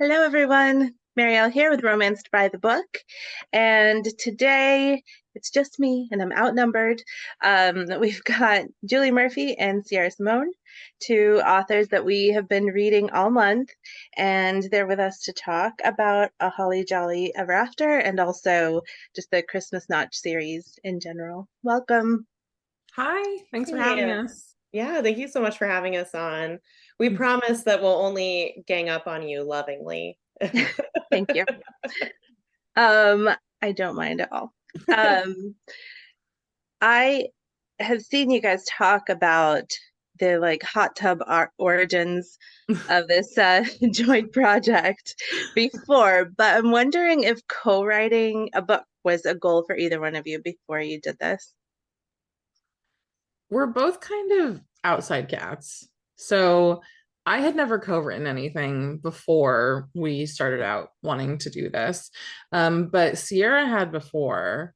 Hello, everyone. Marielle here with Romanced by the Book. And today it's just me, and I'm outnumbered. We've got Julie Murphy and Sierra Simone, two authors that we have been reading all month. And they're with us to talk about A Holly Jolly Ever After and also just the Christmas Notch series in general. Welcome. Hi, thanks for having Yeah. us. Yeah, thank you so much for having us on. We promise that we'll only gang up on you lovingly. Thank you. Um, I don't mind at all. Um, I have seen you guys talk about the hot tub origins of this joint project before, but I'm wondering if co-writing a book was a goal for either one of you before you did this. We're both kind of outside cats. So I had never co-written anything before we started out wanting to do this. But Sierra had before,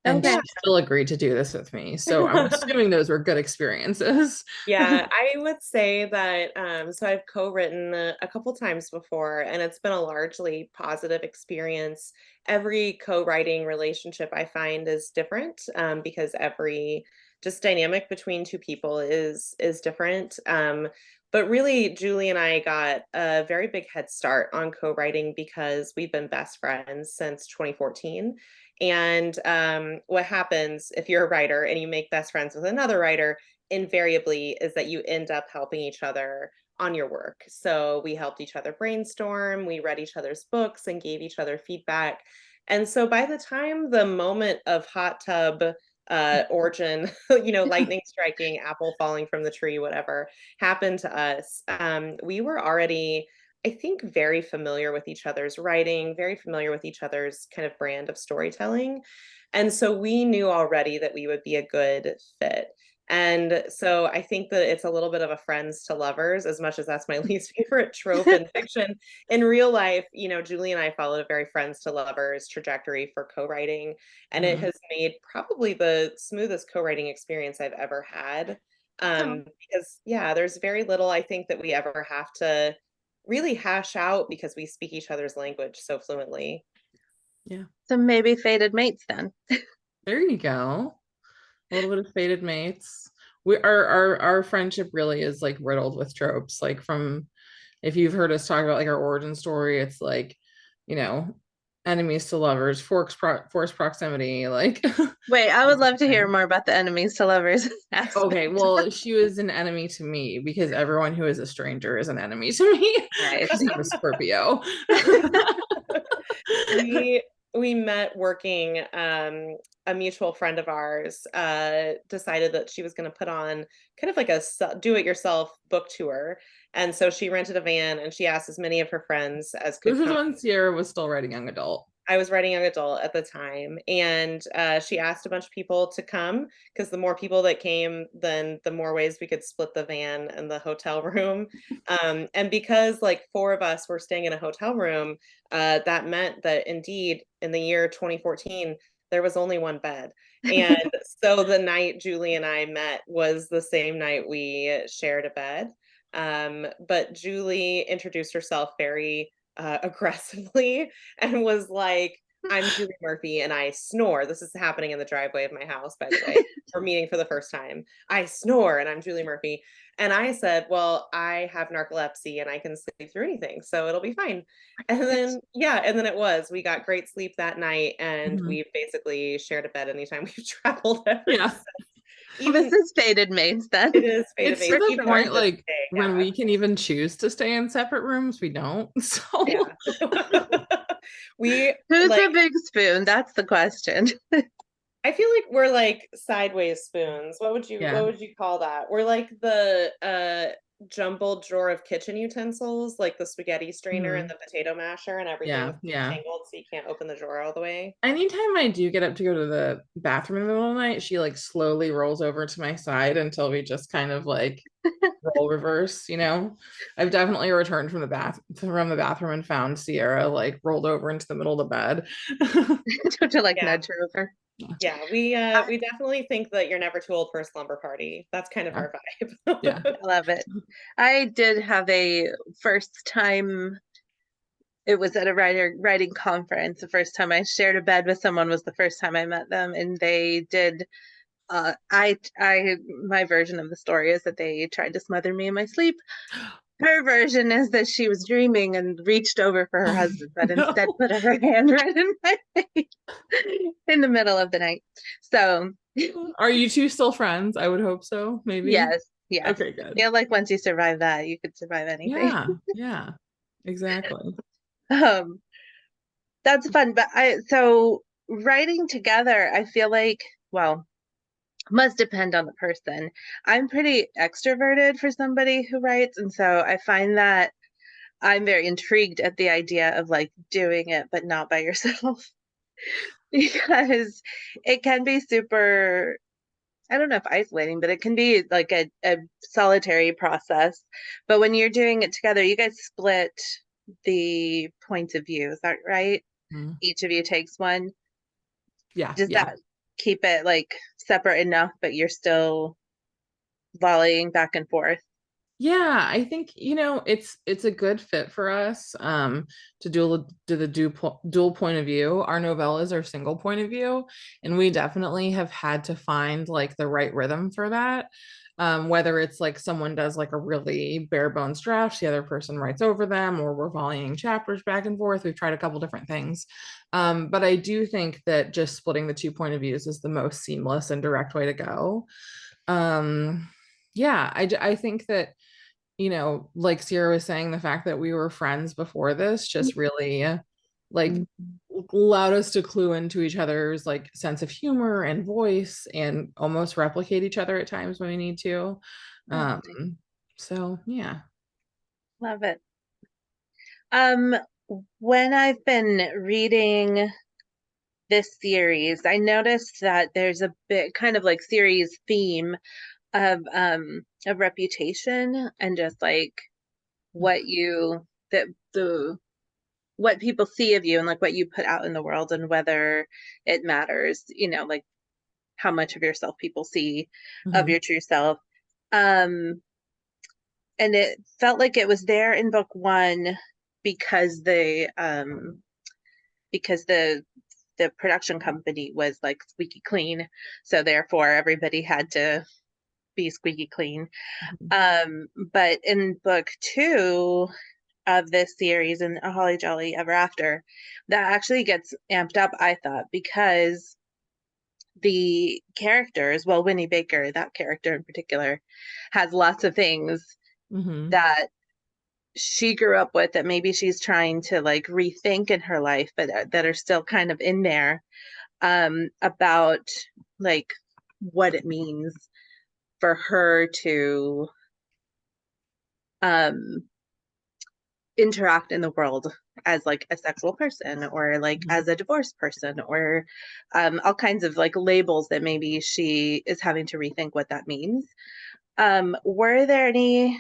and Okay. she still agreed to do this with me. So I'm assuming those were good experiences. Yeah, I would say that so I've co-written a couple times before, and it's been a largely positive experience. Every co-writing relationship I find is different because every just dynamic between two people is different. But really, Julie and I got a very big head start on co-writing because we've been best friends since 2014. And what happens if you're a writer and you make best friends with another writer? Invariably is that you end up helping each other on your work. So we helped each other brainstorm, we read each other's books and gave each other feedback. And so by the time the moment of hot tub origin, lightning striking, apple falling from the tree, whatever happened to us, we were already, I think, very familiar with each other's writing, very familiar with each other's kind of brand of storytelling. And so we knew already that we would be a good fit. And so I think that it's a little bit of a friends to lovers, as much as that's my least favorite trope in fiction. In real life, Julie and I followed a very friends to lovers trajectory for co-writing, and it Mhm. has made probably the smoothest co-writing experience I've ever had. Oh, Because yeah, there's very little I think that we ever have to really hash out because we speak each other's language so fluently. yeah. So maybe fated mates then. There you go. A little bit of fated mates. Our friendship really is like riddled with tropes. Like from if you've heard us talk about like our origin story, it's like, you know, enemies to lovers, forced proximity, like Wait, I would love to hear more about the enemies to lovers okay, aspect. well, she was an enemy to me because everyone who is a stranger is an enemy to me Right. because I'm a Scorpio. We met working a mutual friend of ours decided that she was going to put on kind of like a do it yourself book tour, and so she rented a van and she asked as many of her friends as This could was come. when Sierra was still writing young adult. I was writing young adult at the time, and she asked a bunch of people to come because the more people that came, then the more ways we could split the van and the hotel room. And because like four of us were staying in a hotel room, that meant that indeed in the year 2014 there was only one bed. And so the night Julie and I met was the same night we shared a bed. But Julie introduced herself very aggressively and was like, I'm Julie Murphy and I snore. This is happening in the driveway of my house, by the way. We're meeting for the first time. I snore and I'm Julie Murphy. And I said, well, I have narcolepsy and I can sleep through anything, so it'll be fine. And then, yeah, and then it was. We got great sleep that night and Mhm. we've basically shared a bed anytime we've traveled ever Yeah. since. Well, this Even is fated mates then. it is fate of It's to fate, the even our point this like day. when Yeah. we can even choose to stay in separate rooms, we don't. So Yeah. We Who's like a big spoon? That's the question. I feel like we're like sideways spoons. What yeah. would you call that? We're like the jumbled drawer of kitchen utensils, like the spaghetti strainer and Mhm. the potato masher, and everything's Yeah. Yeah. tangled so you can't open the drawer all the way. Anytime I do get up to go to the bathroom in the middle of the night, she like slowly rolls over to my side until we just kind of like role reverse, you know. I've definitely returned from the bathroom and found Sierra like rolled over into the middle of the bed. Don't you like Yeah. nudge her over? Yeah, we definitely think that you're never too old for a slumber party. That's kind of Yeah. our Yeah. vibe. I love it. I did have a first time it was at a writing conference. The first time I shared a bed with someone was the first time I met them, and they did. My version of the story is that they tried to smother me in my sleep. Her version is that she was dreaming and reached over for her Oh, husband, but instead no. put her hand right in my face in the middle of the night. So, Are you two still friends? I would hope so, maybe. yes, yes. Okay, I good. feel like once you survive that, you could survive anything. Yeah, yeah, exactly. Um, that's fun. But so writing together, I feel like, well, must depend on the person. I'm pretty extroverted for somebody who writes, and so I find that I'm very intrigued at the idea of like doing it, but not by yourself, because it can be super, I don't know if isolating, but it can be like a solitary process. But when you're doing it together, you guys split the points of view. Is that right? Mhm. Each of you takes one. Yeah, Does yeah. that keep it like separate enough, but you're still volleying back and forth? Yeah, I think, it's a good fit for us to do the dual point of view. Our novellas are single point of view, and we definitely have had to find like the right rhythm for that. Whether it's like someone does like a really bare bones draft, the other person writes over them, or we're volleying chapters back and forth. We've tried a couple different things. But I do think that just splitting the two point of views is the most seamless and direct way to go. Um, yeah, I think that like Sierra was saying, the fact that we were friends before this just really like allowed us to clue into each other's like sense of humor and voice and almost replicate each other at times when we need to. Oh, Um, nice. so yeah. Love it. Um, when I've been reading this series, I noticed that there's a bit kind of like series theme of reputation and just like what you the what people see of you and like what you put out in the world and whether it matters, like how much of yourself people see of Mhm. your true self. Um, and it felt like it was there in book one because the production company was like squeaky clean, so therefore everybody had to be squeaky clean. Mhm. But in book two of this series, in A Holly Jolly Ever After, that actually gets amped up, I thought, because the characters, well, Winnie Baker, that character in particular, has lots of things Mhm. that she grew up with that maybe she's trying to like rethink in her life, but that are still kind of in there, about like what it means for her to um interact in the world as like a sexual person or like Mhm. as a divorced person or all kinds of like labels that maybe she is having to rethink what that means. Were there any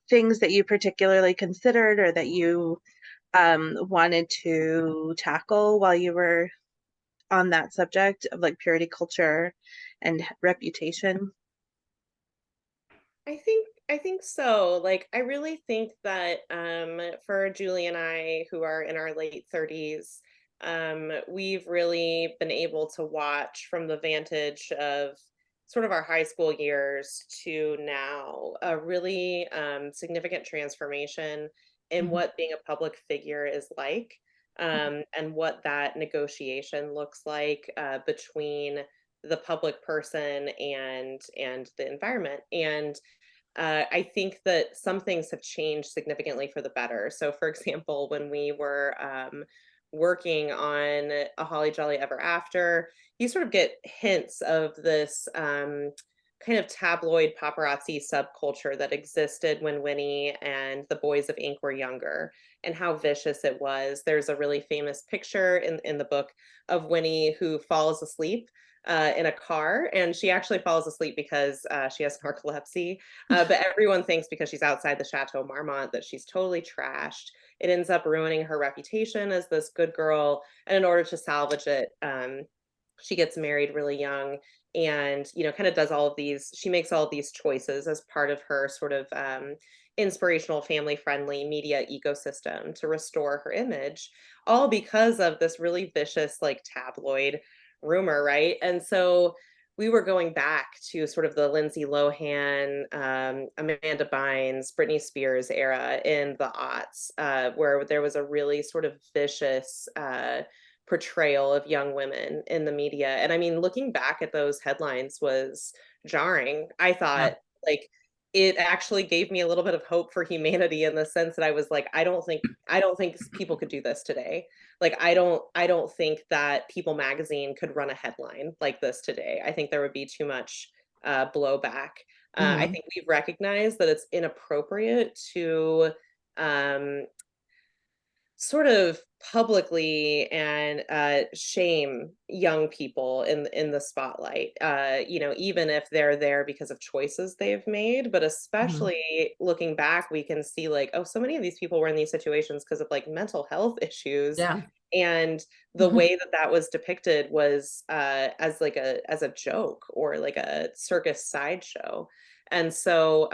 things that you particularly considered or that you wanted to tackle while you were on that subject of like purity culture and reputation? I think so. Like I really think that for Julie and I who are in our late 30s, we've really been able to watch from the vantage of sort of our high school years to now a really significant transformation in Mhm. what being a public figure is like, and what that negotiation looks like between the public person and the environment. And I think that some things have changed significantly for the better. So, for example, when we were working on A Holly Jolly Ever After, you sort of get hints of this kind of tabloid paparazzi subculture that existed when Winnie and the boys of Ink were younger, and how vicious it was. There's a really famous picture in the book of Winnie who falls asleep in a car, and she actually falls asleep because she has narcolepsy, but everyone thinks because she's outside the Chateau Marmont that she's totally trashed. It ends up ruining her reputation as this good girl, and in order to salvage it, she gets married really young and kind of does all of these she makes all of these choices as part of her sort of inspirational, family-friendly media ecosystem to restore her image, all because of this really vicious, like, tabloid rumor, right? And so we were going back to sort of the Lindsay Lohan, Amanda Bynes, Britney Spears era in the aughts, where there was a really sort of vicious portrayal of young women in the media. And I mean, looking back at those headlines was jarring. I Yeah. thought, like, it actually gave me a little bit of hope for humanity in the sense that I was like, I don't think people could do this today. Like, I don't think that People magazine could run a headline like this today. I think there would be too much blowback. I Mhm. think we've recognized that it's inappropriate to um, sort of publicly and shame young people in the spotlight, you know, even if they're there because of choices they've made, but Mhm. especially looking back, we can see like, oh, so many of these people were in these situations because of like mental health issues. Yeah. And the Mhm. way that that was depicted was as like as a joke or like a circus sideshow. And so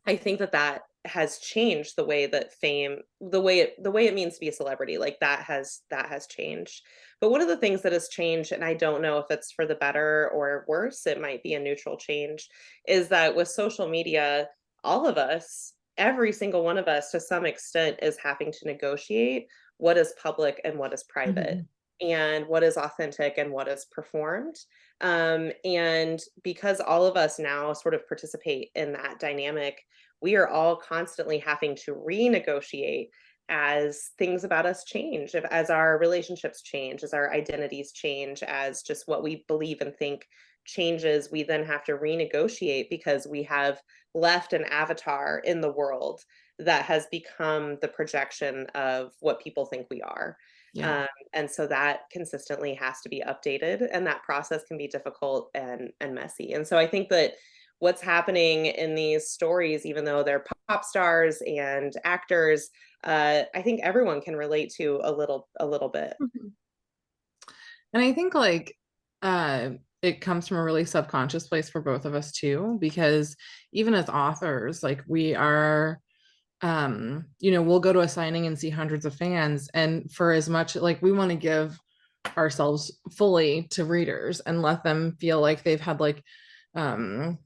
I think that that has changed the way that fame, the way it means to be a celebrity, like that has changed. But one of the things that has changed, and I don't know if it's for the better or worse, it might be a neutral change, is that with social media, all of us, every single one of us to some extent is having to negotiate what is public and what is private, Mhm. and what is authentic and what is performed. And because all of us now sort of participate in that dynamic, we are all constantly having to renegotiate as things about us change, as our relationships change, as our identities change, as just what we believe and think changes. We then have to renegotiate because we have left an avatar in the world that has become the projection of what people think we are. Yeah. Um, and so that consistently has to be updated, and that process can be difficult and messy. And so I think that what's happening in these stories, even though they're pop stars and actors, I think everyone can relate to a little bit. Mhm. And I think like it comes from a really subconscious place for both of us too, because even as authors, like we are you know, we'll go to a signing and see hundreds of fans, and for as much like we want to give ourselves fully to readers and let them feel like they've had like um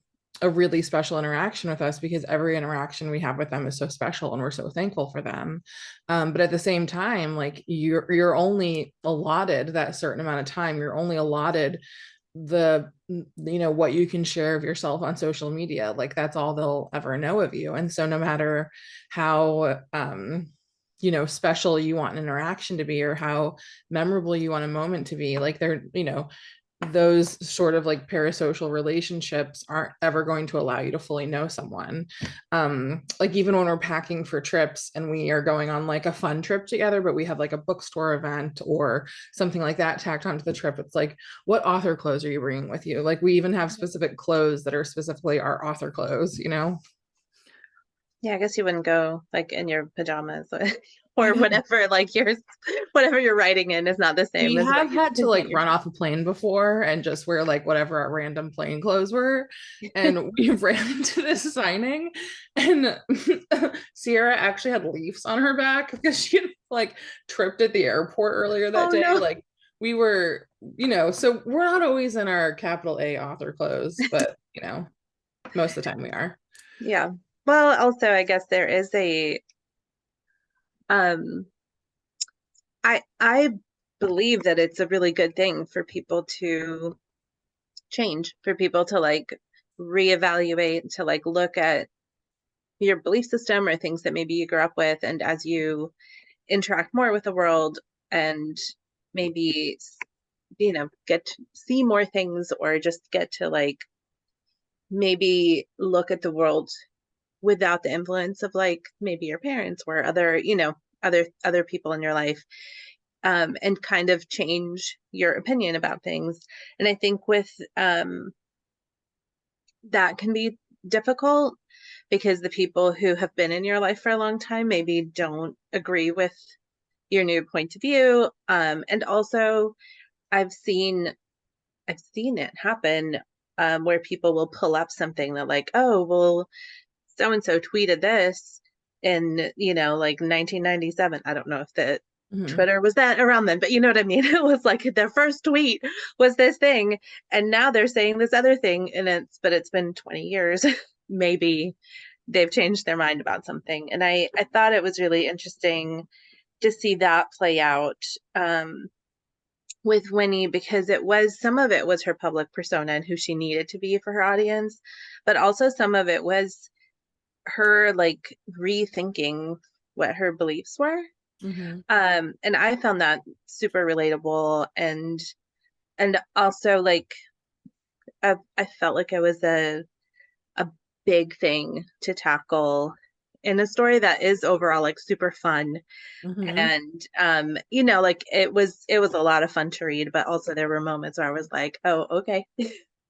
a really special interaction with us, because every interaction we have with them is so special and we're so thankful for them. But at the same time, like you're only allotted that certain amount of time. You're only allotted the you know what you can share of yourself on social media. Like that's all they'll ever know of you. And so no matter how you know special you want an interaction to be or how memorable you want a moment to be, like they're you know those sort of like parasocial relationships aren't ever going to allow you to fully know someone. Like even when we're packing for trips and we are going on like a fun trip together, but we have like a bookstore event or something like that tacked onto the trip, it's like, what author clothes are you bringing with you? Like we even have specific clothes that are specifically our author clothes, you know? Yeah, I guess you wouldn't go like in your pajamas I or know. whatever, like yours, whatever you're writing in is not the We same as what have you had to like present run yourself. off a plane before and just wear like whatever our random plane clothes were. And we ran into this signing, and Sierra actually had leaves on her back because she had like tripped at the airport earlier that Oh day. no. Like we were, you know, so we're not always in our capital A author clothes, but you know, most of the time we are. Yeah. Well, also I guess there is a um I believe that it's a really good thing for people to change, for people to like reevaluate, to like look at your belief system or things that maybe you grew up with, and as you interact more with the world and maybe get to see more things or just get to like maybe look at the world without the influence of like maybe your parents or other other people in your life, and kind of change your opinion about things. And I think with that can be difficult because the people who have been in your life for a long time maybe don't agree with your new point of view. And also I've seen it happen, where people will pull up something that like, oh, well, so and so tweeted this in, like 1997. I don't know if the Mhm. Twitter was that around then, but you know what I mean? It was like their first tweet was this thing, and now they're saying this other thing, and it's been 20 years. Maybe they've changed their mind about something. And I thought it was really interesting to see that play out with Winnie, because some of it was her public persona and who she needed to be for her audience, but also some of it was her like rethinking what her beliefs were. Mhm. And I found that super relatable, and also like I felt like it was a big thing to tackle in a story that is overall like super fun. Mhm. And like it was a lot of fun to read, but also there were moments where I was like, oh, okay.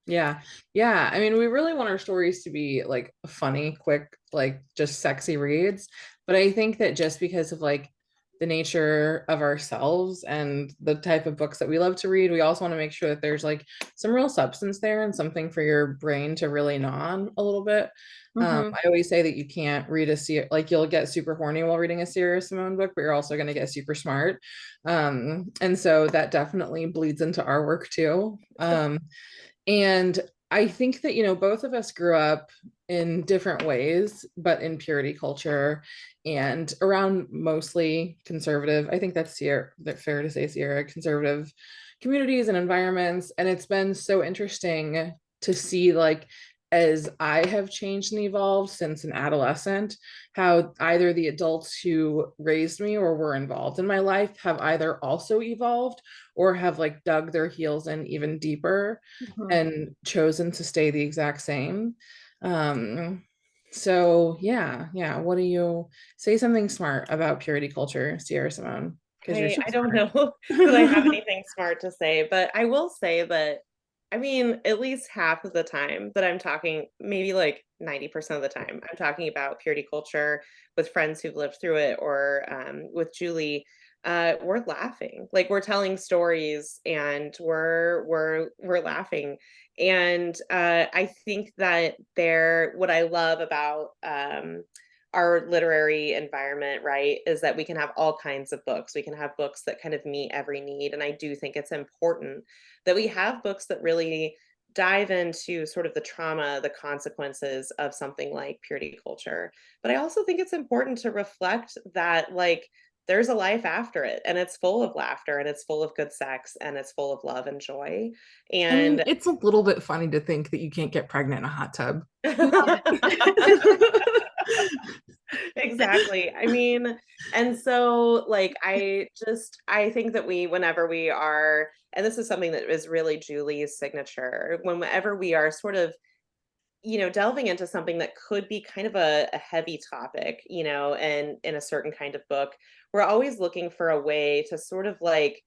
Yeah. Yeah. I mean, we really want our stories to be like funny, quick, like just sexy reads. But I think that just because of like the nature of ourselves and the type of books that we love to read, we also want to make sure that there's like some real substance there and something for your brain to really gnaw on a little bit. Hmm. I always say that you can't read like you'll get super horny while reading a Sierra Simone book, but you're also going to get super smart. And so that definitely bleeds into our work too. And I think that, both of us grew up in different ways, but in purity culture and around mostly conservative. I think that's fair to say, Sierra, conservative communities and environments. And it's been so interesting to see, like, as I have changed and evolved since an adolescent, how either the adults who raised me or were involved in my life have either also evolved or have like dug their heels in even deeper Hmm. and chosen to stay the exact same. Um, so yeah. What do you say something smart about purity culture, Sierra Simone? Because you're so I don't smart. know that I have anything smart to say, but I will say that, I mean, at least half of the time that I'm talking, maybe like 90% of the time, I'm talking about purity culture with friends who've lived through it, or with Julie. We're laughing, like we're telling stories, and we're laughing. And I think that what I love about our literary environment, right, is that we can have all kinds of books. We can have books that kind of meet every need. And I do think it's important that we have books that really dive into sort of the trauma, the consequences of something like purity culture. But I also think it's important to reflect that, like, there's a life after it, and it's full of laughter, and it's full of good sex, and it's full of love and joy. I mean, And it's a little bit funny to think that you can't get pregnant in a hot tub. Yeah. exactly. I mean, and so like I think that whenever we are, and this is something that is really Julie's signature, whenever we are sort of, delving into something that could be kind of a heavy topic, and in a certain kind of book, we're always looking for a way to sort of like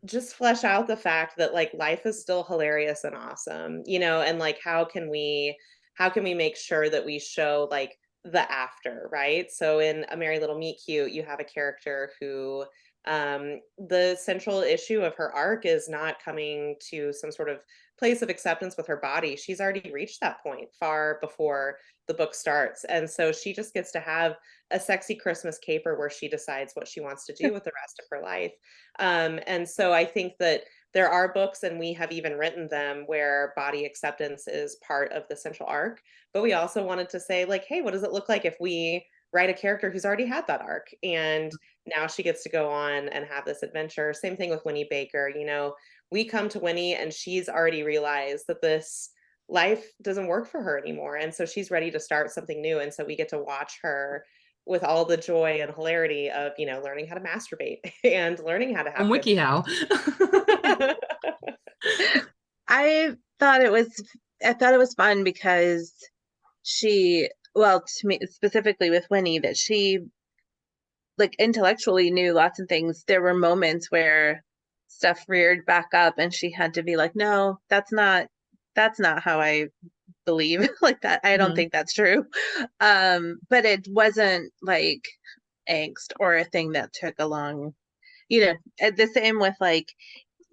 just flesh out the fact that like life is still hilarious and awesome, and like how can we make sure that we show like the after, right? So in A Merry Little Meet Cute, you have a character who the central issue of her arc is not coming to some sort of place of acceptance with her body. She's already reached that point far before the book starts. And so she just gets to have a sexy Christmas caper where she decides what she wants to do with the rest of her life. And so I think that there are books, and we have even written them, where body acceptance is part of the central arc. But we also wanted to say, like, hey, what does it look like if we write a character who's already had that arc? And now she gets to go on and have this adventure. Same thing with Winnie Baker. We come to Winnie, and she's already realized that this life doesn't work for her anymore. And so she's ready to start something new. And so we get to watch her with all the joy and hilarity of, learning how to masturbate and learning how to On have good WikiHow. sex. I thought it was I thought it was fun because well, to me specifically with Winnie, that she like intellectually knew lots of things. There were moments where stuff reared back up and she had to be like, no, that's not how I believe. Like that, I don't Mhm. think that's true. But it wasn't like angst or a thing that took a long, the same with like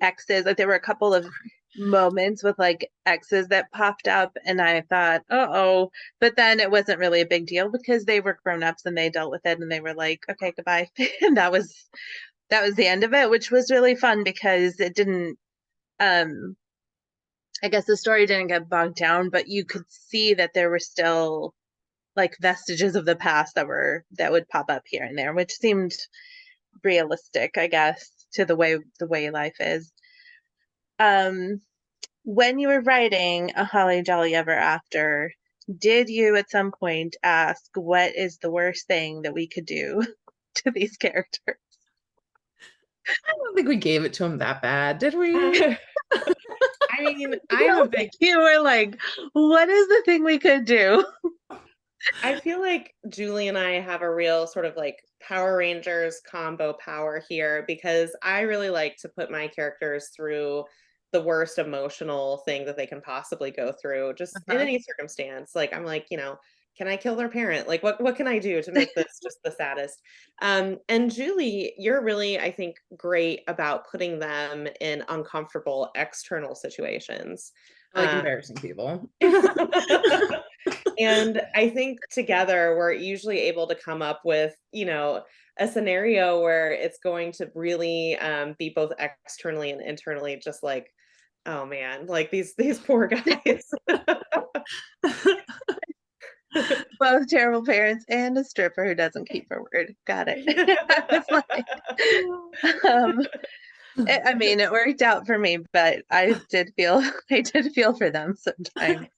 exes. Like there were a couple of moments with like exes that popped up, and I thought, oh, but then it wasn't really a big deal because they were grown-ups and they dealt with it and they were like, okay, goodbye. And that was the end of it, which was really fun because it didn't I guess the story didn't get bogged down, but you could see that there were still like vestiges of the past that would pop up here and there, which seemed realistic, I guess, to the way life is. Um, when you were writing A Holly Jolly Ever After, did you at some point ask what is the worst thing that we could do to these characters? I don't think we gave it to him that bad, did we? I mean, I don't think you were like, what is the thing we could do? I feel like Julie and I have a real sort of like Power Rangers combo power here because I really like to put my characters through the worst emotional thing that they can possibly go through, just in Uh-huh. any circumstance. Like I'm like, can I kill their parent? Like what can I do to make this just the saddest? And Julie, you're really, I think, great about putting them in uncomfortable external situations. I like embarrassing people. And I think together we're usually able to come up with, a scenario where it's going to really be both externally and internally, just like, oh man, like these poor guys. Both terrible parents and a stripper who doesn't keep her word. Got it. I was like, I mean, it worked out for me, but I did feel for them sometimes.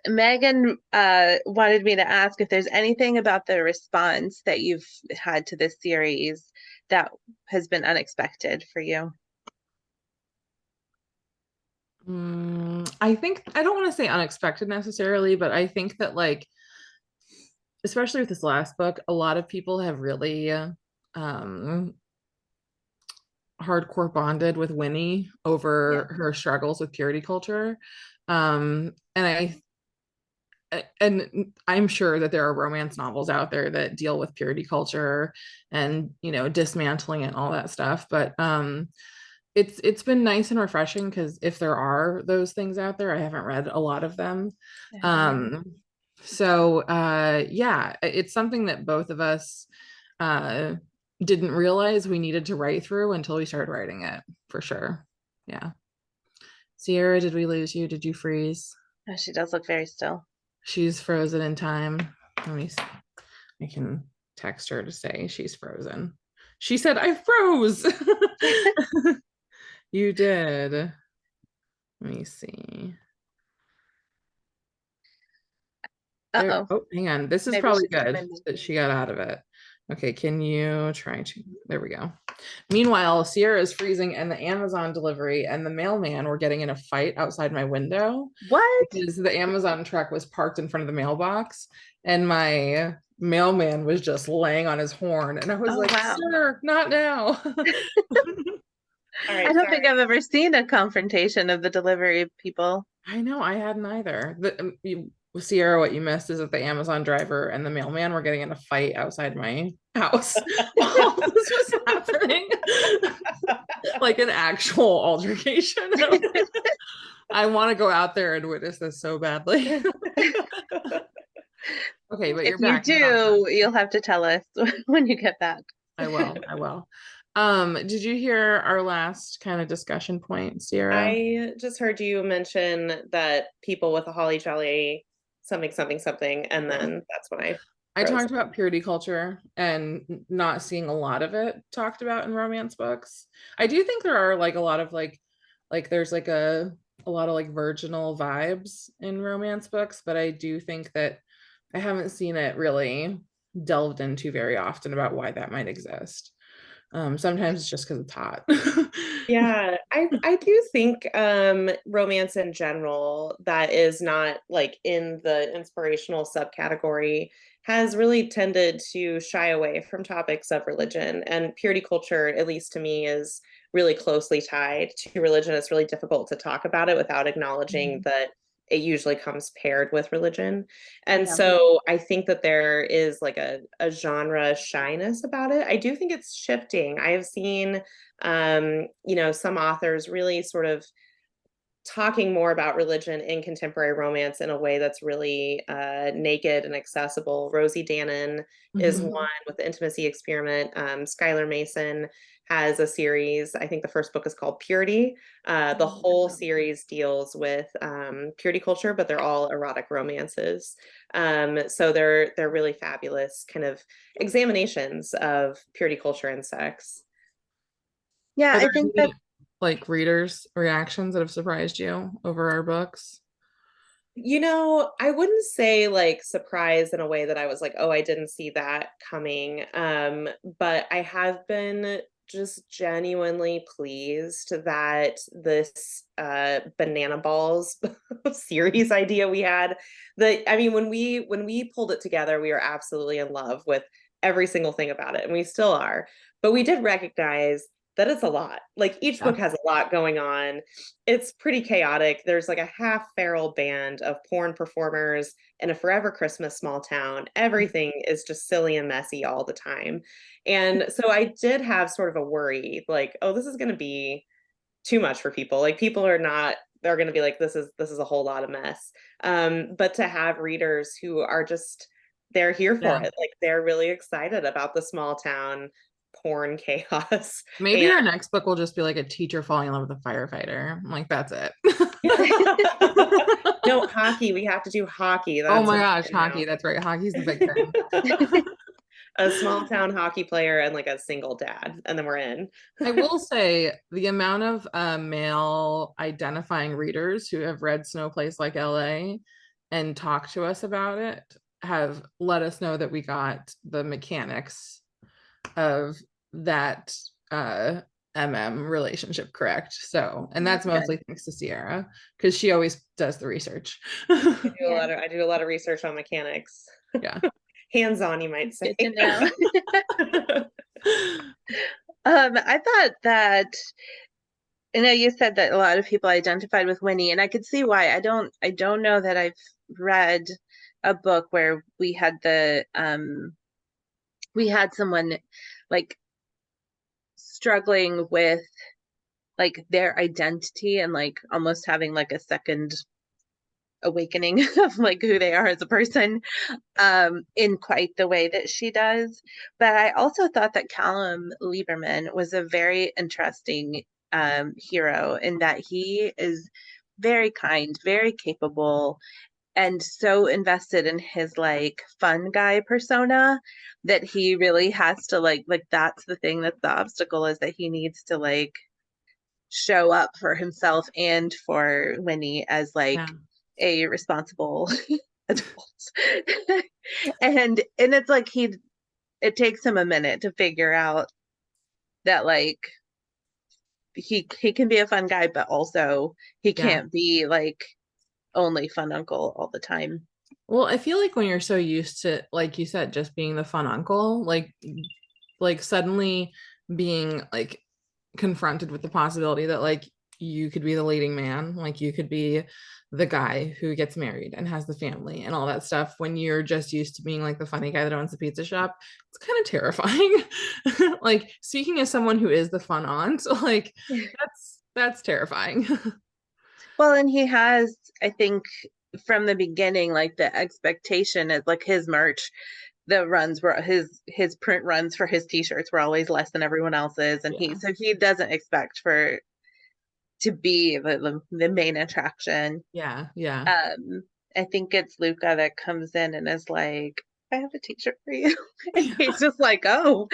Megan wanted me to ask if there's anything about the response that you've had to this series that has been unexpected for you. I think I don't want to say unexpected necessarily, but I think that like, especially with this last book, a lot of people have really hardcore bonded with Winnie Yeah. over her struggles with purity culture. And I'm sure that there are romance novels out there that deal with purity culture and dismantling it and all that stuff. But it's been nice and refreshing because if there are those things out there, I haven't read a lot of them. So yeah, it's something that both of us uh didn't realize we needed to write through until we started writing it, for sure. Yeah. Sierra, did we lose you? Did you freeze? Oh, she does look very still. She's frozen in time. Let me see. I can text her to say she's frozen. She said, I froze. You did. Let me see. Uh-oh. Oh, hang on. This is Maybe probably she's good coming. that she got out of it. Okay, can you try to? There we go. Meanwhile, Sierra is freezing and the Amazon delivery and the mailman were getting in a fight outside my window What? because the Amazon truck was parked in front of the mailbox and my mailman was just laying on his horn. And I was Oh, like, wow. sir, not now. All I right, don't think sorry. I've ever seen a confrontation of the delivery people. I know, I hadn't either. Sierra, what you missed is that the Amazon driver and the mailman were getting in a fight outside my house while this was happening. Like an actual altercation. I want to go out there and witness this so badly. Okay, but If you're you back. do, you'll have to tell us when you get back. I will. I will. Did you hear our last kind of discussion point, Sierra? I just heard you mention that people with a holly jolly something something something, and then that's when I I froze. talked about purity culture and not seeing a lot of it talked about in romance books. I do think there are like a lot of like there's like a lot of like virginal vibes in romance books, but I do think that I haven't seen it really delved into very often about why that might exist. Sometimes it's just because it's hot. Yeah, I do think romance in general that is not like in the inspirational subcategory has really tended to shy away from topics of religion, and purity culture, at least to me, is really closely tied to religion. It's really difficult to talk about it without acknowledging that it usually comes paired with religion. And Yeah. so I think that there is like a genre shyness about it. I do think it's shifting. I have seen, some authors really sort of talking more about religion in contemporary romance in a way that's really naked and accessible. Rosie Danon is Mhm. one with the Intimacy Experiment. Skylar Mason has a series. I think the first book is called Purity. The whole series deals with purity culture, but they're all erotic romances. So they're really fabulous kind of examinations of purity culture and sex. Yeah, Are I there think that any like readers' reactions that have surprised you over our books? I wouldn't say like surprised in a way that I was like, oh, I didn't see that coming. But I have been just genuinely pleased that this banana balls series idea we had, that I mean when we pulled it together, we were absolutely in love with every single thing about it, and we still are. But we did recognize that it's a lot. Like each Yeah. book has a lot going on. It's pretty chaotic. There's like a half feral band of porn performers in a forever Christmas small town. Everything is just silly and messy all the time. And so I did have sort of a worry like, oh, this is going to be too much for people. Like people are not, they're going to be like, this is a whole lot of mess. But to have readers who are just, they're here for Yeah. it. Like they're really excited about the small town porn chaos. Maybe And our next book will just be like a teacher falling in love with a firefighter. I'm like, that's it. no, hockey. We have to do hockey. Oh That's my a gosh, now. hockey. That's right. Hockey's the big thing. A small town hockey player and like a single dad, and then we're in. I will say the amount of male identifying readers who have read Snow Place Like LA and talked to us about it have let us know that we got the mechanics of that relationship correct. So, and that's that's good. mostly thanks to Sierra because she always does the research. Yeah, I do a lot of research on mechanics. Yeah. Hands on, you might say. good to know. I thought that, I know you said that a lot of people identified with Winnie, and I could see why. I don't know that I've read a book where we had someone like struggling with like their identity and like almost having like a second awakening of like who they are as a person in quite the way that she does. But I also thought that Callum Lieberman was a very interesting hero in that he is very kind, very capable, and so invested in his like fun guy persona that he really has to like that's the thing, that's the obstacle, is that he needs to like show up for himself and for Winnie as like Yeah. a responsible adult. And it's like it takes him a minute to figure out that like he can be a fun guy, but also he Yeah. can't be like only fun uncle all the time. Well, I feel like when you're so used to, like you said, just being the fun uncle, like suddenly being like confronted with the possibility that like you could be the leading man, like you could be the guy who gets married and has the family and all that stuff when you're just used to being like the funny guy that owns the pizza shop. It's kind of terrifying. Like speaking as someone who is the fun aunt, like that's terrifying. Well, and he has, I think, from the beginning, like the expectation is like his merch, the runs were his print runs for his t-shirts were always less than everyone else's, and Yeah. he doesn't expect for to be the main attraction. Yeah. Yeah. um I think it's Luca that comes in and is like, I have a t-shirt for you. And he's just like, oh.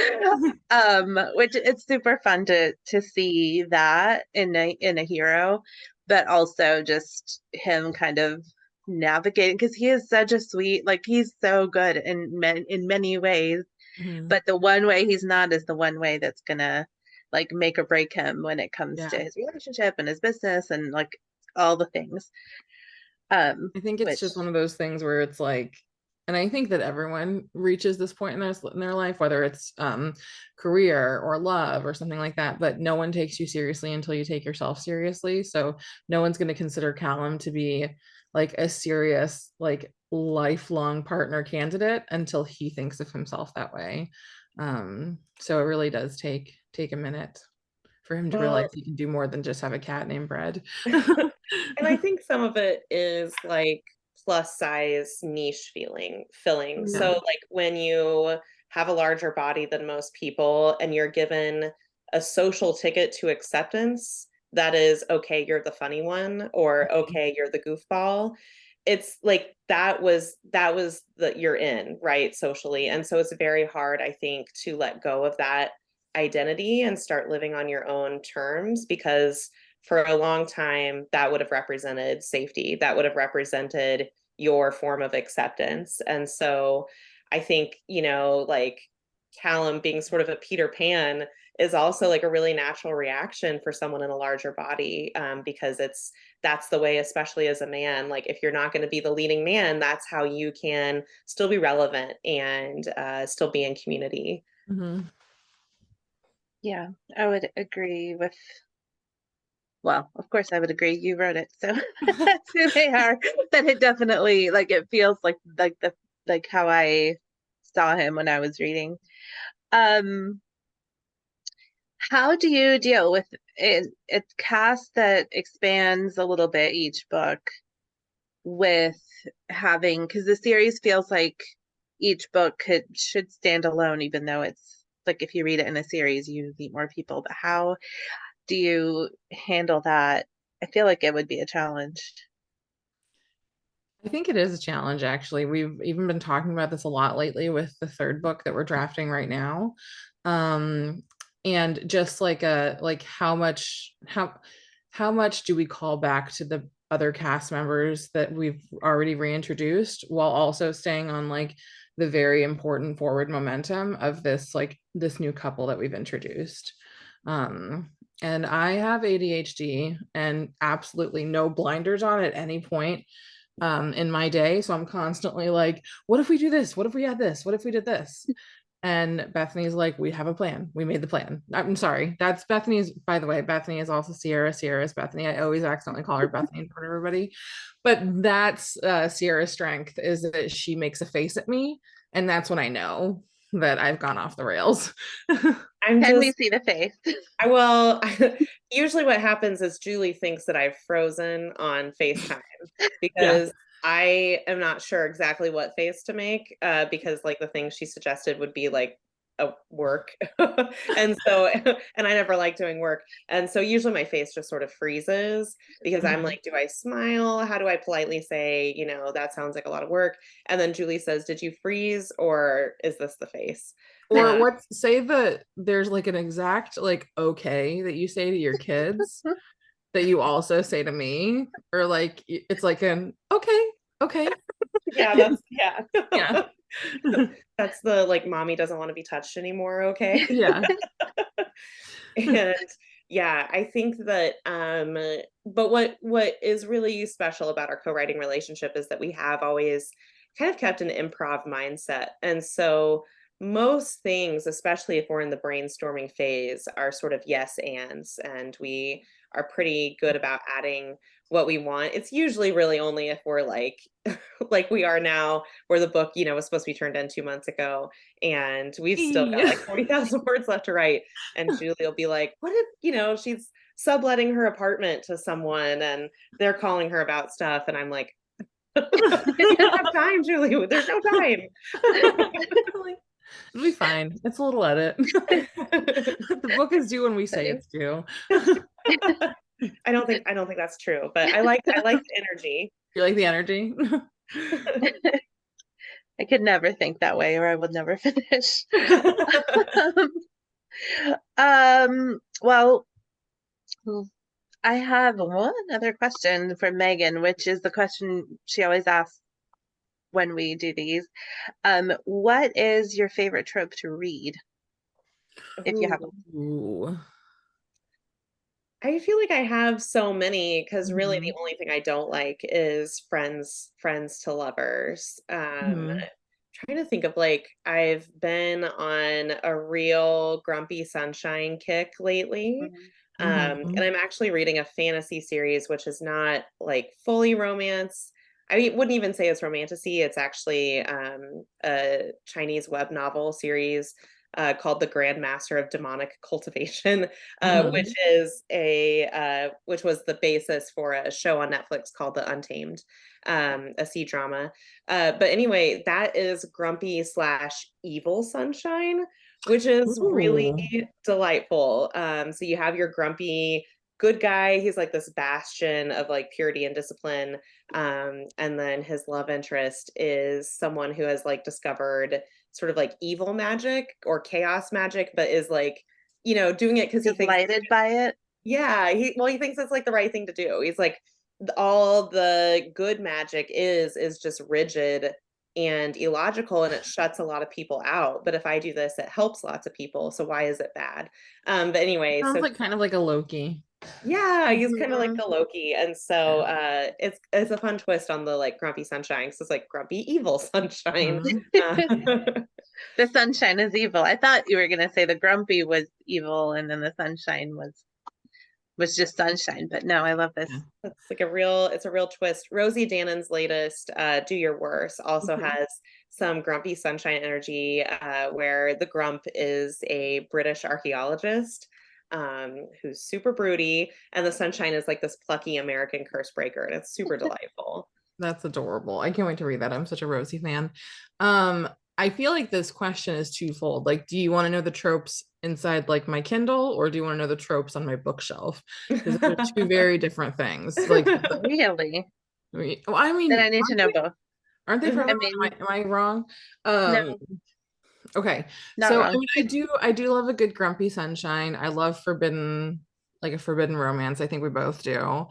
Which it's super fun to see that in a hero, but also just him kind of navigating, because he is such a sweet, like he's so good in many ways, Mhm. but the one way he's not is the one way that's gonna like make or break him when it comes to Yeah. his relationship and his business and like all the things. I think it's Which just one of those things where it's like, and I think that everyone reaches this point in their life, whether it's career or love or something like that, but no one takes you seriously until you take yourself seriously. So no one's going to consider Callum to be like a serious, like lifelong partner candidate until he thinks of himself that way. So it really does take a minute for him to realize Well, he can do more than just have a cat named Bread. and I think some of it is like plus size niche filling. Yeah. So like when you have a larger body than most people and you're given a social ticket to acceptance that is okay, you're the funny one, or okay, you're the goofball. It's like that was the you're in, right, socially. And so it's very hard, I think, to let go of that identity and start living on your own terms, because for a long time that would have represented safety, that would have represented your form of acceptance. And so I think, like Callum being sort of a Peter Pan is also like a really natural reaction for someone in a larger body, because that's the way, especially as a man, like if you're not going to be the leading man, that's how you can still be relevant and still be in community. Mhm. Yeah, I would agree with, well, of course I would agree. You wrote it, so that's who they are. That it definitely, like, it feels like how I saw him when I was reading. Um, how do you deal with it? It's cast that expands a little bit each book with having, because the series feels like each book should stand alone, even though it's like if you read it in a series, you meet more people. But how do you handle that? I feel like it would be a challenge. I think it is a challenge, actually. We've even been talking about this a lot lately with the third book that we're drafting right now. Um, and just like how much do we call back to the other cast members that we've already reintroduced while also staying on like the very important forward momentum of this new couple that we've introduced. And I have ADHD and absolutely no blinders on at any point in my day. So I'm constantly like, what if we do this? What if we add this? What if we did this? And Bethany's like, we have a plan. We made the plan. I'm sorry. That's Bethany's, by the way. Bethany is also Sierra. Sierra is Bethany. I always accidentally call her Bethany in front of everybody. But that's Sierra's strength, is that she makes a face at me. And that's when I know that I've gone off the rails. I'm Can we just see the face? well, usually what happens is Julie thinks that I've frozen on FaceTime Yeah. because I am not sure exactly what face to make, because like the thing she suggested would be like a work. And so and I never like doing work. And so usually my face just sort of freezes because I'm Mhm. like, do I smile? How do I politely say, that sounds like a lot of work? And then Julie says, did you freeze or is this the face? Or what, say that there's like an exact like okay that you say to your kids that you also say to me, or like it's like an okay, okay. Yeah, that's yeah. Yeah. That's the like mommy doesn't want to be touched anymore, okay? Yeah. And yeah, I think that but what is really special about our co-writing relationship is that we have always kind of kept an improv mindset. And so most things, especially if we're in the brainstorming phase, are sort of yes ands, and we are pretty good about adding what we want. It's usually really only if we're like like we are now, where the book, was supposed to be turned in 2 months ago, and we've still got like 40,000 words left to write. And Julie will be like, what if, she's subletting her apartment to someone and they're calling her about stuff. And I'm like, you don't have time, Julie. There's no time. It'll be fine. It's a little edit. The book is due when we say Funny. it's due. I don't think that's true, but I like the energy. You like the energy? I could never think that way, or I would never finish. Well, I have one other question for Megan, which is the question she always asks when we do these. What is your favorite trope to read, if you have one? Ooh. I feel like I have so many because really the Mhm. only thing I don't like is friends to lovers. Mhm. Trying to think of like I've been on a real grumpy sunshine kick lately. And Mhm. I'm actually reading a fantasy series which is not like fully romance, I wouldn't even say it's romantasy. It's actually a Chinese web novel series called The Grand Master of Demonic Cultivation, which is which was the basis for a show on Netflix called The Untamed, a C drama. But anyway, that is grumpy slash evil sunshine, which is really Ooh. delightful. So you have your grumpy good guy. He's like this bastion of like purity and discipline. And then his love interest is someone who has like discovered sort of like evil magic or chaos magic, but is like, doing it because he Just thinks, lighted by it. yeah, he thinks it's like the right thing to do. He's like, all the good magic is just rigid and illogical, and it shuts a lot of people out. But if I do this, it helps lots of people. So why is it bad? But anyway, Sounds so like kind of like a Loki. yeah, he's kind of like Mhm. the Loki. And so it's a fun twist on the like grumpy sunshine. So it's like grumpy evil sunshine. Mhm. Uh, The sunshine is evil. I thought you were gonna say the grumpy was evil and then the sunshine was just sunshine. But no, I love this. Yeah. it's like it's a real twist. Rosie Dannon's latest, Do Your Worst, also Mhm. has some grumpy sunshine energy, where the grump is a British archaeologist who's super broody, and the sunshine is like this plucky American curse breaker, and it's super delightful. That's adorable. I can't wait to read that. I'm such a Rosie fan. Um, I feel like this question is twofold. Like, do you want to know the tropes inside like my Kindle, or do you want to know the tropes on my bookshelf? Because those are two very different things. Like, Really? well, I Then mean, I need to know both. aren't they I from? mean, Am I wrong? no, Okay. not So I wrong. mean, I do love a good grumpy sunshine. I love like a forbidden romance. I think we both do.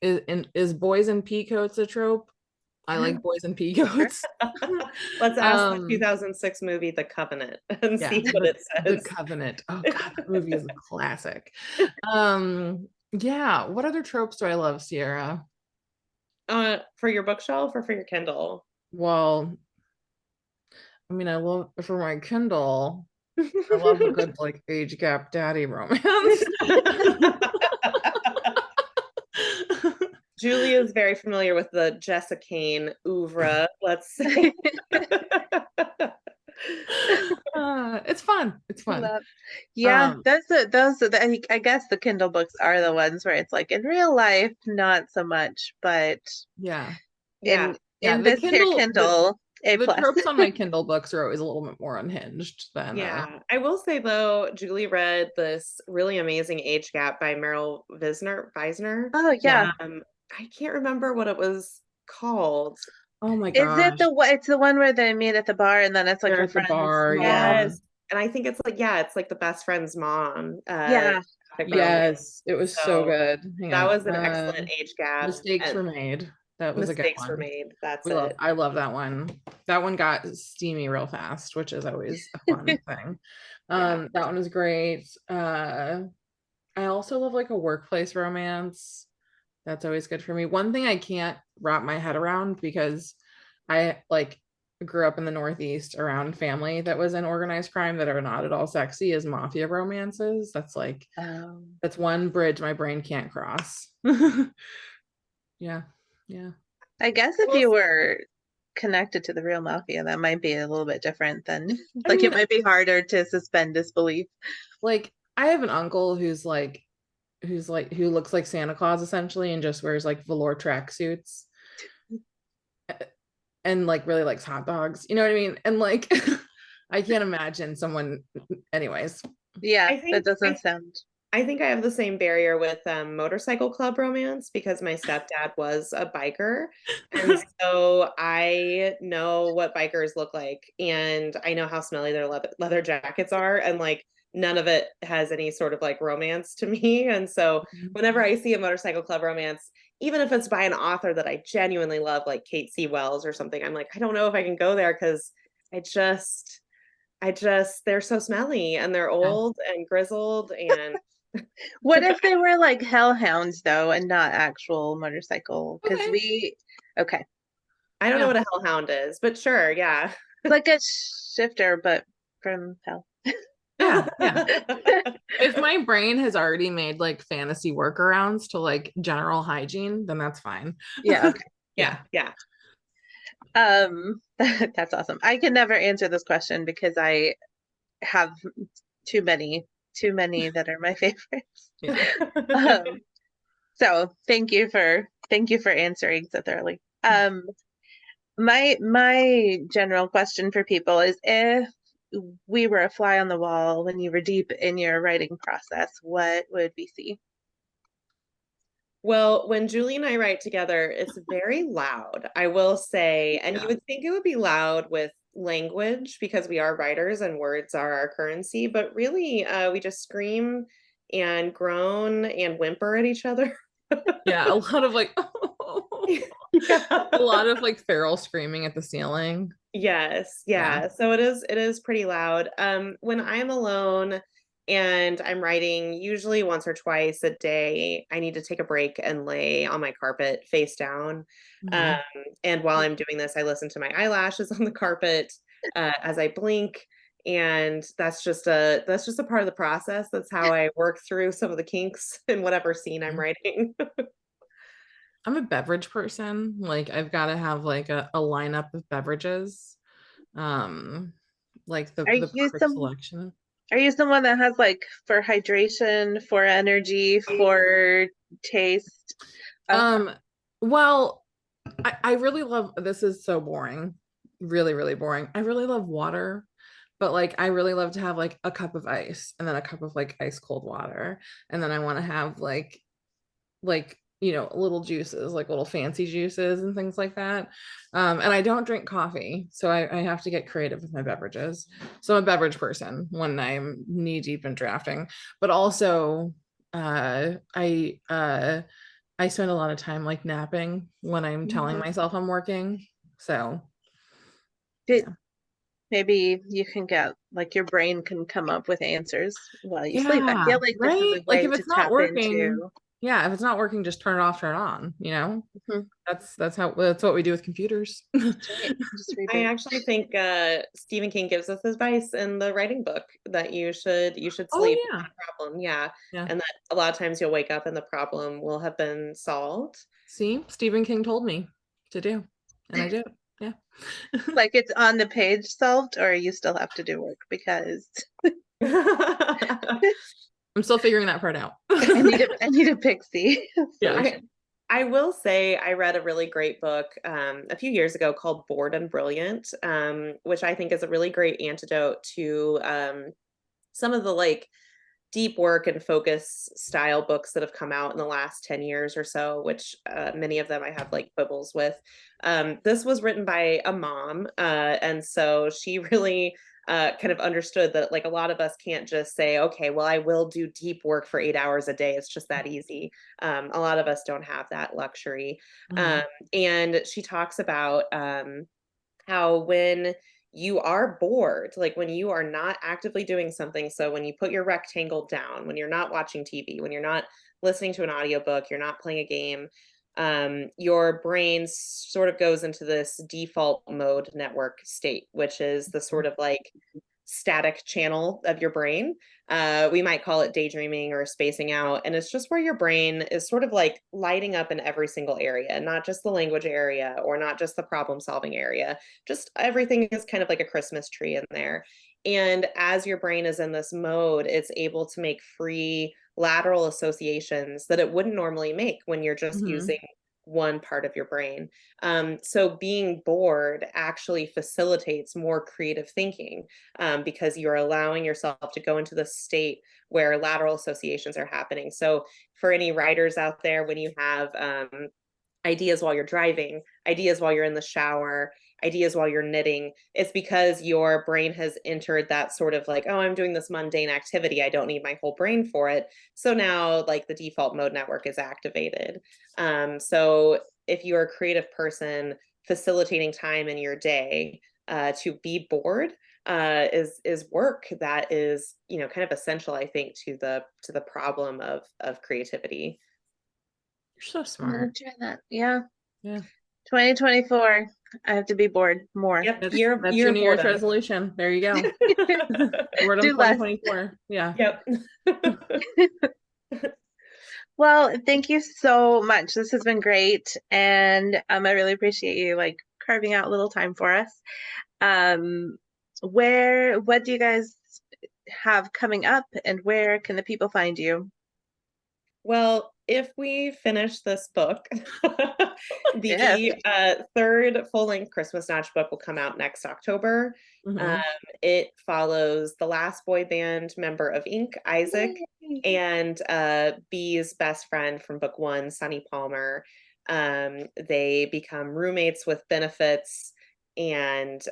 Is boys in pea coats a trope? I like boys in pea Sure. coats. Let's ask the um 2006 movie The Covenant and yeah, see what it the says. Covenant. Oh God, that movie is a classic. Yeah, what other tropes do I love, Sierra? For your bookshelf or for your Kindle? Well, I mean, I love for my Kindle, I love a good like age gap daddy romance. Julie is very familiar with the Jessica Kane oeuvre, let's say. It's fun. It's fun. Love. Yeah, Um, I guess the Kindle books are the ones where it's like in real life, not so much, but yeah. Yeah. Yeah, in this here Kindle, A the plus. tropes on my Kindle books are always a little bit more unhinged than Yeah. I will say though, Julie read this really amazing age gap by Meryl Visner. Oh yeah. I can't remember what it was called. oh my Is it gosh. it's the one where they meet at the bar and then it's like They're her at the friend's bar, yeah. mom? Yes. And I think it's like, yeah, it's like the best friend's mom, Yeah. graphic romance. Yes, it was so So good. Hang that on. was an excellent age gap, Mistakes and were made. That was a good mistakes were one. made. That's it. I love that one. That one got steamy real fast, which is always a fun thing. Yeah. That one was great. I also love like a workplace romance. That's always good for me. One thing I can't wrap my head around because I like grew up in the Northeast around family that was in organized crime that are not at all sexy is mafia romances. That's like Um, that's one bridge my brain can't cross. Yeah. Yeah. I guess if Well, you were connected to the real mafia, that might be a little bit different than I like it mean, might be harder to suspend disbelief. like I have an uncle who looks like Santa Claus essentially and just wears like velour tracksuits and like really likes hot dogs. You know what I mean? And like I can't imagine someone anyways. Yeah, I that think doesn't sound. I think I have the same barrier with motorcycle club romance because my stepdad was a biker. And so I know what bikers look like and I know how smelly their leather jackets are. And like none of it has any sort of like romance to me. And so whenever I see a motorcycle club romance, even if it's by an author that I genuinely love, like Kate C. Wells or something, I'm like, I don't know if I can go there because I they're so smelly and they're Yeah. old and grizzled and What if they were like hellhounds though and not actual motorcycle? Because Okay. okay. I don't know Yeah. what a hellhound is, but sure, yeah. It's like a shifter, but from hell. Yeah. Yeah. If my brain has already made like fantasy workarounds to like general hygiene, then that's fine. Yeah, okay. Yeah. Yeah. That's awesome. I can never answer this question because I have too many that are my favorites. Yeah. Um, so thank you for answering so thoroughly. My general question for people is, if we were a fly on the wall when you were deep in your writing process, what would we see? Well, when Julie and I write together, it's very loud, I will say. And you Yeah. would think it would be loud with language because we are writers and words are our currency, but really, we just scream and groan and whimper at each other. Yeah, a lot of like Yeah. a lot of like feral screaming at the ceiling. Yes, Yeah. yeah. So it is pretty loud. When I'm alone and I'm writing, usually once or twice a day, I need to take a break and lay on my carpet face down. Um, Mhm. and while I'm doing this, I listen to my eyelashes on the carpet as I blink. And that's just a part of the process. That's how I work through some of the kinks in whatever scene I'm writing. I'm a beverage person. Like I've got to have like a lineup of beverages. Um, like Are the you perfect some selection. are you someone that has like for hydration, for energy, for taste? Uh, Um, well, I really love, this is so boring. Really, really boring. I really love water, but like I really love to have like a cup of ice and then a cup of like ice cold water. And then I want to have like little juices, like little fancy juices and things like that. And I don't drink coffee, so I have to get creative with my beverages. So I'm a beverage person when I'm knee deep in drafting, but also I spend a lot of time like napping when I'm telling mhm. myself I'm working. So Did, yeah. maybe you can get like your brain can come up with answers while you sleep. I Yeah, feel like this is right? a Like way if to it's not tap working, into. yeah, if it's not working, just turn it off, turn it on, you know? Mhm. That's what we do with computers. That's right. Just I reboot. actually think Stephen King gives us advice in the writing book that you should Oh sleep yeah. without a problem. Yeah. Yeah. And that a lot of times you'll wake up and the problem will have been solved. See, Stephen King told me to do, and I do. Yeah. Like it's on the page solved, or you still have to do work because I'm still figuring that part out. I need a pixie Yeah. I solution. I will say I read a really great book a few years ago called Bored and Brilliant, which I think is a really great antidote to some of the like deep work and focus style books that have come out in the last 10 years or so, which many of them I have like quibbles with. This was written by a mom. And so she really kind of understood that like a lot of us can't just say, okay, well, I will do deep work for 8 hours a day. It's just that easy. A lot of us don't have that luxury. Um, Mhm. and she talks about how when you are bored, like when you are not actively doing something, so when you put your rectangle down, when you're not watching TV, when you're not listening to an audiobook, you're not playing a game, your brain sort of goes into this default mode network state, which is the sort of like static channel of your brain. We might call it daydreaming or spacing out. And it's just where your brain is sort of like lighting up in every single area, not just the language area or not just the problem solving area. Just everything is kind of like a Christmas tree in there. And as your brain is in this mode, it's able to make free lateral associations that it wouldn't normally make when you're just Mhm. using one part of your brain. So being bored actually facilitates more creative thinking because you're allowing yourself to go into the state where lateral associations are happening. So, for any writers out there, when you have ideas while you're driving, ideas while you're in the shower, ideas while you're knitting, it's because your brain has entered that sort of like, oh, I'm doing this mundane activity. I don't need my whole brain for it. So now, like, the default mode network is activated. So, if you're a creative person, facilitating time in your day to be bored is work that is kind of essential, I think, to the problem of creativity. You're so I'm gonna smart. try that. Yeah. Yeah. 2024. I have to be bored more. Yep, That's year that's year your of New Year's boredom. resolution. There you go. Word on Do less. 2024. Yeah. Yep. Well, thank you so much. This has been great, and I really appreciate you like carving out a little time for us. Um, what do you guys have coming up, and where can the people find you? Well, if we finish this book, If. the third full-length Christmas Notch book will come out next October. Um, Mhm. it follows the last boy band member of Ink, Isaac, Yay. and Bee's best friend from book one, Sonny Palmer. They become roommates with benefits, and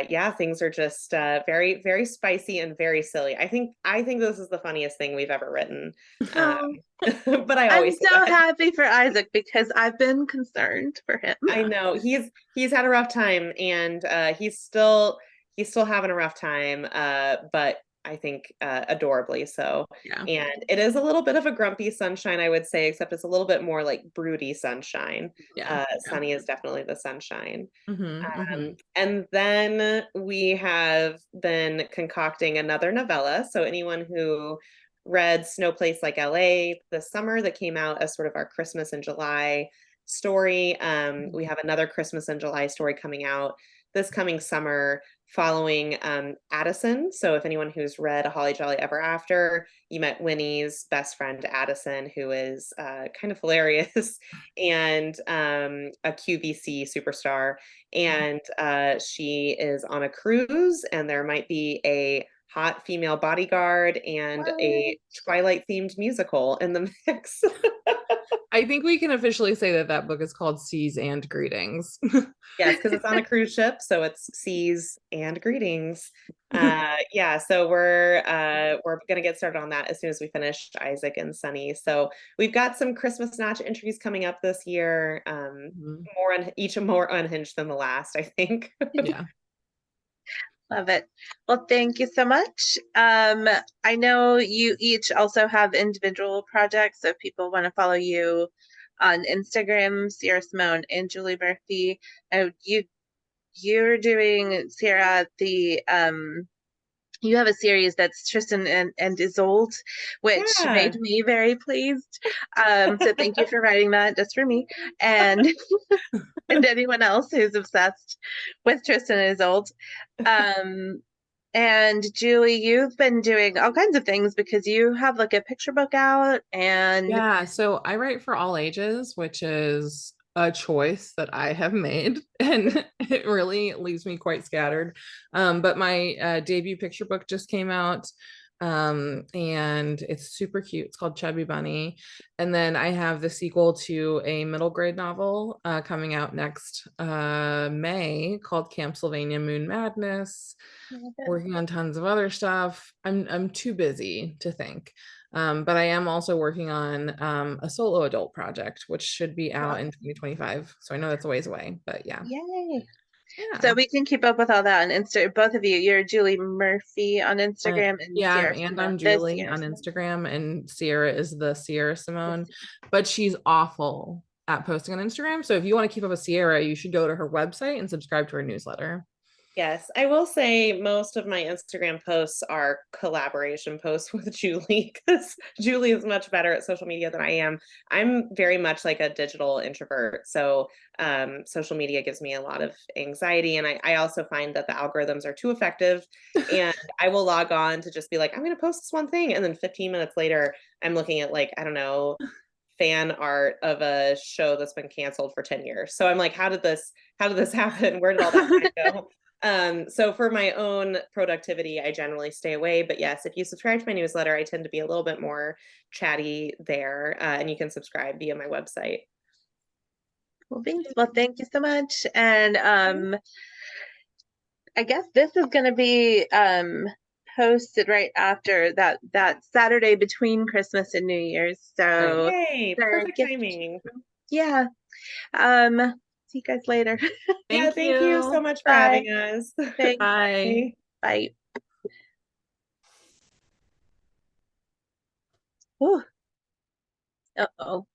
yeah, things are just very, very spicy and very silly. I think this is the funniest thing we've ever written. Um, Oh, but I I'm always say so that. happy for Isaac because I've been concerned for him. I yeah. know he's had a rough time, and he's still having a rough time, but I think adorably so. Yeah. And it is a little bit of a grumpy sunshine, I would say, except it's a little bit more like broody sunshine. Yeah. Yeah. Sunny is definitely the sunshine. Mhm. Mhm. And then we have been concocting another novella. So anyone who read Snow Place Like LA this summer, that came out as sort of our Christmas in July story. We have another Christmas in July story coming out this coming summer following Addison. So if anyone who's read A Holly Jolly Ever After, you met Winnie's best friend Addison, who is kind of hilarious and a QVC superstar. And she is on a cruise, and there might be a hot female bodyguard and What? a Twilight themed musical in the mix. I think we can officially say that that book is called Seas and Greetings. Yes, because it's on a cruise ship, so it's seas and greetings. Yeah, so we're gonna get started on that as soon as we finish Isaac and Sunny. So we've got some Christmas Notch entries coming up this year. Mhm. Each more unhinged than the last, I think. Yeah. Love it. Well, thank you so much. I know you each also have individual projects, so if people want to follow you on Instagram, Sierra Simone and Julie Murphy. You're doing Sierra you have a series that's Tristan and Isolde, which made Yeah. me very pleased. So thank you for writing that just for me and and anyone else who's obsessed with Tristan and Isolde. Um, and Julie, you've been doing all kinds of things because you have like a picture book out and Yeah, so I write for all ages, which is a choice that I have made, and it really leaves me quite scattered. But my debut picture book just came out, and it's super cute. It's called Chubby Bunny. And then I have the sequel to a middle grade novel coming out next May called Camp Sylvania Moon Madness. Working on tons of other stuff. I'm too busy to think. But I am also working on a solo adult project, which should be out in 2025. So I know that's a ways away, but yeah. yay. So Yeah. we can keep up with all that on Insta. Both of you, you're Julie Murphy on Instagram and Yeah, Sierra and Simone. I'm The Julie Sierra on Simone. Instagram, and Sierra is the Sierra Simone, but she's awful at posting on Instagram. So if you want to keep up with Sierra, you should go to her website and subscribe to her newsletter. Yes, I will say most of my Instagram posts are collaboration posts with Julie, because Julie is much better at social media than I am. I'm very much like a digital introvert, so social media gives me a lot of anxiety, and I also find that the algorithms are too effective, and I will log on to just be like, I'm going to post this one thing, and then 15 minutes later, I'm looking at, like, I don't know, fan art of a show that's been canceled for 10 years. So I'm like, how did this happen? Where did all that time go? So for my own productivity, I generally stay away. But yes, if you subscribe to my newsletter, I tend to be a little bit more chatty there, and you can subscribe via my website. Well, thanks. Well, thank you so much. And I guess this is going to be posted right after that Saturday between Christmas and New Year's. Right. So Yay, their perfect gift. timing. Yeah. Um, see you guys later. Yeah, Thank thank you so you. much for Bye. having us. Thanks. Bye. Bye. Bye. Ooh. Uh-oh.